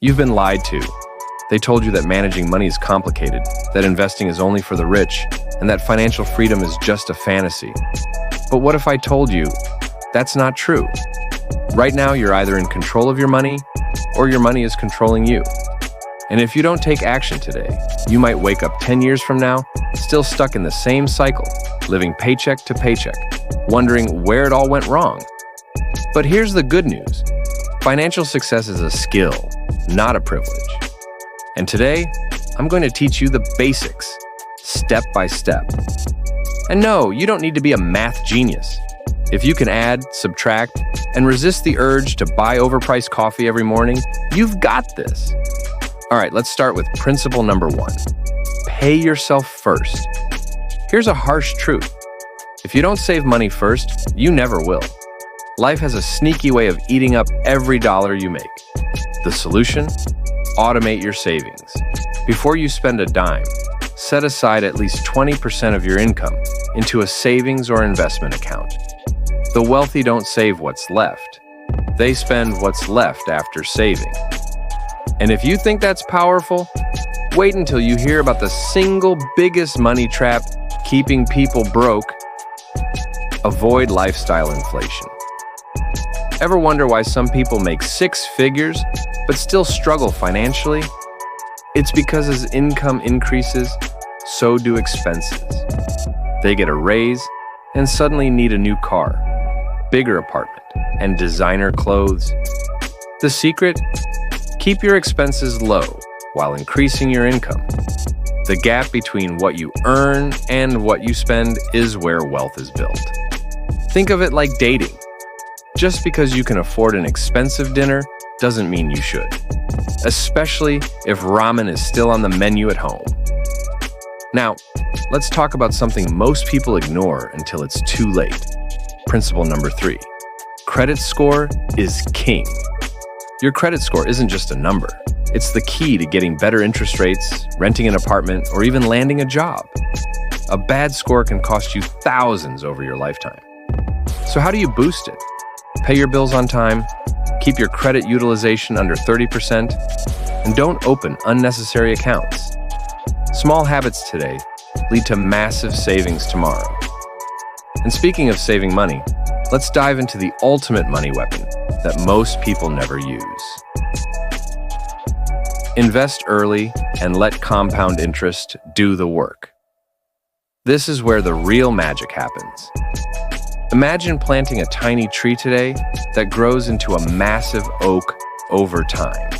You've been lied to. They told you that managing money is complicated, that investing is only for the rich, and that financial freedom is just a fantasy. But what if I told you that's not true? Right now, you're either in control of your money or your money is controlling you. And if you don't take action today, you might wake up 10 years from now, still stuck in the same cycle, living paycheck to paycheck, wondering where it all went wrong. But here's the good news. Financial success is a skill, not a privilege. And today, I'm going to teach you the basics, step by step. And no, you don't need to be a math genius. If you can add, subtract, and resist the urge to buy overpriced coffee every morning, you've got this. All right, let's start with principle number 1. Pay yourself first. Here's a harsh truth. If you don't save money first, you never will. Life has a sneaky way of eating up every dollar you make. The solution? Automate your savings. Before you spend a dime, set aside at least 20% of your income into a savings or investment account. The wealthy don't save what's left. They spend what's left after saving. And if you think that's powerful, wait until you hear about the single biggest money trap keeping people broke. Avoid lifestyle inflation. Ever wonder why some people make 6 figures but still struggle financially? It's because as income increases, so do expenses. They get a raise and suddenly need a new car, bigger apartment, and designer clothes. The secret? Keep your expenses low while increasing your income. The gap between what you earn and what you spend is where wealth is built. Think of it like dating. Just because you can afford an expensive dinner doesn't mean you should, especially if ramen is still on the menu at home. Now, let's talk about something most people ignore until it's too late. Principle number 3. Credit score is king. Your credit score isn't just a number. It's the key to getting better interest rates, renting an apartment, or even landing a job. A bad score can cost you thousands over your lifetime. So how do you boost it? Pay your bills on time, keep your credit utilization under 30%, and don't open unnecessary accounts. Small habits today lead to massive savings tomorrow. And speaking of saving money, let's dive into the ultimate money weapon that most people never use. Invest early and let compound interest do the work. This is where the real magic happens. Imagine planting a tiny tree today that grows into a massive oak over time.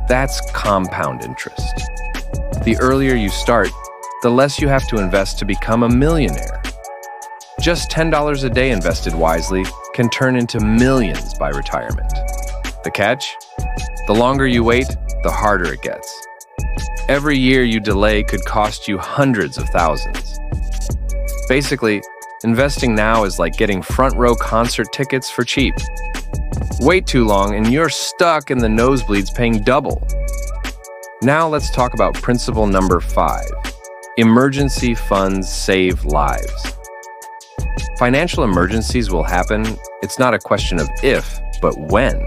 That's compound interest. The earlier you start, the less you have to invest to become a millionaire. Just $10 a day invested wisely can turn into millions by retirement. The catch? The longer you wait, the harder it gets. Every year you delay could cost you hundreds of thousands. Basically, investing now is like getting front-row concert tickets for cheap. Wait too long and you're stuck in the nosebleeds paying double. Now let's talk about principle number 5. Emergency funds save lives. Financial emergencies will happen. It's not a question of if, but when.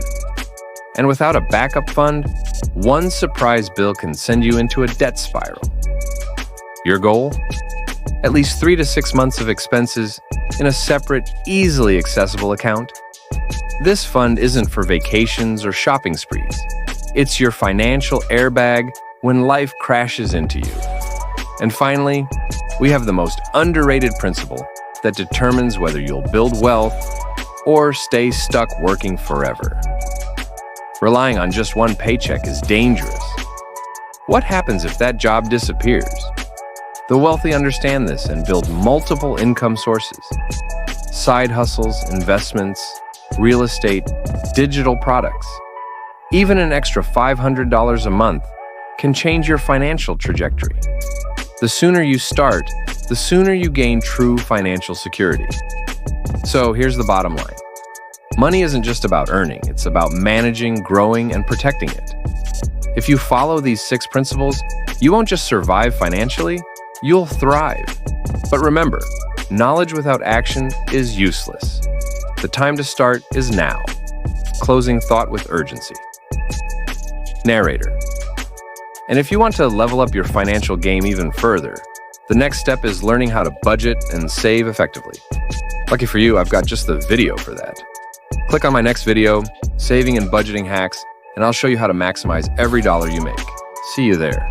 And without a backup fund, one surprise bill can send you into a debt spiral. Your goal? At least 3 to 6 months of expenses in a separate, easily accessible account. This fund isn't for vacations or shopping sprees. It's your financial airbag when life crashes into you. And finally, we have the most underrated principle that determines whether you'll build wealth or stay stuck working forever. Relying on just one paycheck is dangerous. What happens if that job disappears? The wealthy understand this and build multiple income sources. Side hustles, investments, real estate, digital products. Even an extra $500 a month can change your financial trajectory. The sooner you start, the sooner you gain true financial security. So here's the bottom line. Money isn't just about earning, it's about managing, growing, and protecting it. If you follow these 6 principles, you won't just survive financially, you'll thrive. But remember, knowledge without action is useless. The time to start is now. Closing thought with urgency. Narrator. And if you want to level up your financial game even further, the next step is learning how to budget and save effectively. Lucky for you, I've got just the video for that. Click on my next video, Saving and Budgeting Hacks, and I'll show you how to maximize every dollar you make. See you there.